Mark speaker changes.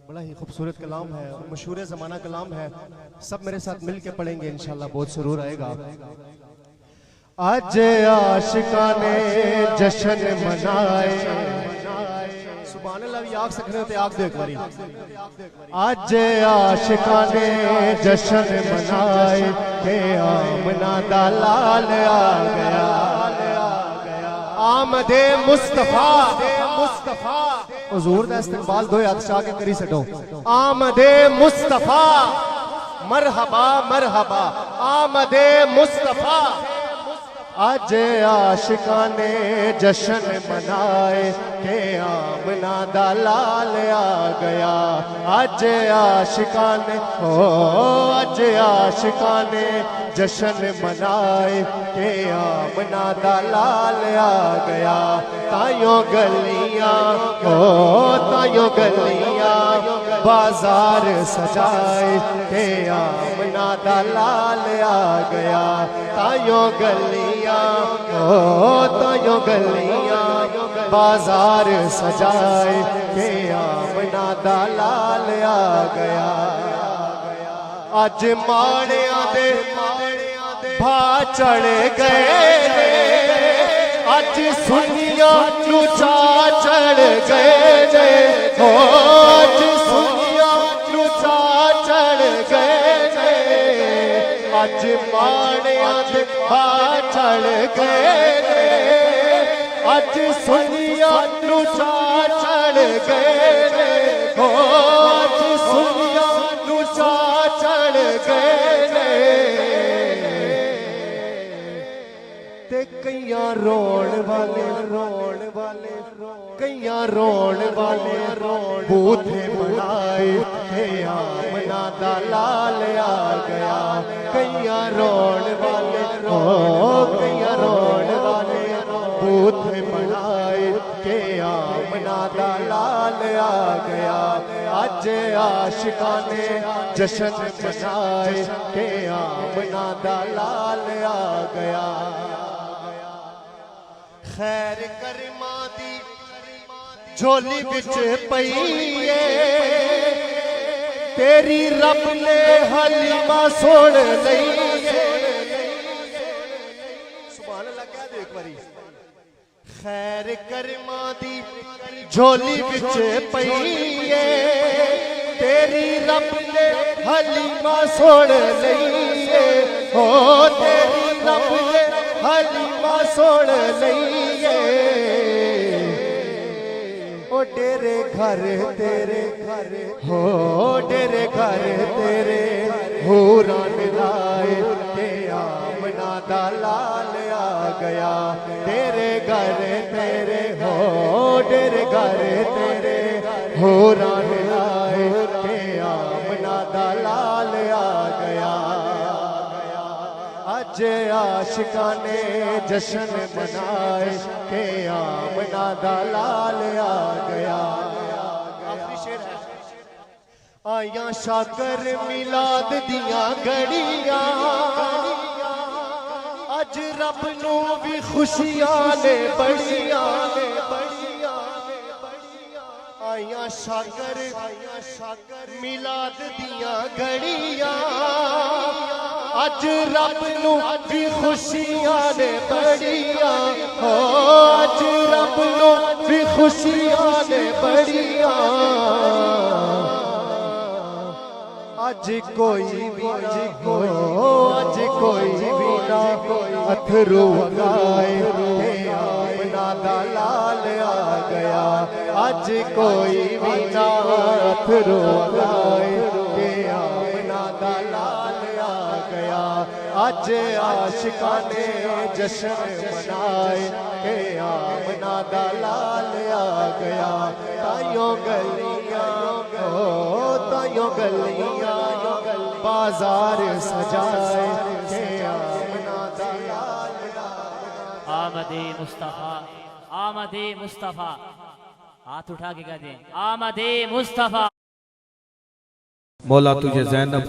Speaker 1: بڑا ہی خوبصورت کلام ہے اور مشہور زمانہ کلام ہے. سب میرے ساتھ مل کے پڑھیں گے انشاءاللہ بہت سرور آئے گا. آج عاشقان جشن منائے. سبحان اللہ بھی آگ سکھنے ہوتے آگ دیکھ باری. آج عاشقان جشن منائے کہ آمنہ دا لال آ گیا. آمد مصطفیٰ حضور دا استقبال دو ہاتھ چاہ کے کری سٹو. آمد مصطفیٰ مرحبا مرحبا آمد مصطفیٰ. آج عاشقان جشن منائے کہ آمنہ دا لال آ گیا. آج عاشقان جشن منائے کہ آمنہ دا لال آ گیا. تائیوں گلیاں بازار سجائے کہ آمنہ دا لال آ گیا. تائیوں گلیاں بازار سجائے کہ آمنہ دا لال آ گیا. آج ماڑیاں دے بھا چڑھ گئے. آج سنیاں نو چا چڑھ گئے. آج سنیاں نو چا چڑھ گئے. آج ماڑیاں دے بھا چڑھ گئے. آج سنیاں نو چا چڑھ گئے. آج سنیاں نو چا چڑھ گئے. تے کئیاں رون والے بوتھے بنائے کہ آمنہ دا لال آ گیا. کئیاں رون والے بوتھے بنائے کہ آمنہ دا لال آ گیا. آج عاشقان جشن منائے کہ آمنہ دا لال آ گیا. خیر کرماں دی جھولی بچ پئیے تیری رب نے حلیمہ سوڑ لئیے. سبحان اللہ کہہ دے ایک باری. خیر کرماں دی جھولی بچ پئیے تیری رب نے حلیمہ سوڑ لئیے. او تیری رب نے حلیمہ سوڑ لئیے. او ڈیرے گھر تیرے حوران لائے کہ آمنہ دا لال آ گیا. ڈیرے گھر تیرے حوران لائے کہ آمنہ دا لال آ گیا. آج عاشقان جشن منائے کہ آمنہ دا لال آ گیا. آخری شعر ہے. آیاں شاکر میلاد دیاں گھڑیاں اج رب نو بھی خوشیاں نے بڑیاں. آیاں شاکر میلاد دیاں گھڑیاں اج رب نو بھی خوشیاں نے بڑیاں. اج رب نو بھی خوشیاں نے بڑیاں. اج کوئی بھی نہ اتھرو گائے کہ آمنہ دا لال آ گیا. اج کوئی بھی نہ اتھرو گائے کہ آمنہ دا لال آ گیا. آج عاشقان جشن منائے کہ آمنہ دا لال آ گیا. تائیوں گلیاں بازار سجائے کہ آمنہ دا لال آ گیا.
Speaker 2: آمد مصطفیٰ آمد مصطفیٰ. ہاتھ اٹھا کے کہہ دیں آمد مصطفیٰ.
Speaker 3: مولا تجھے زینب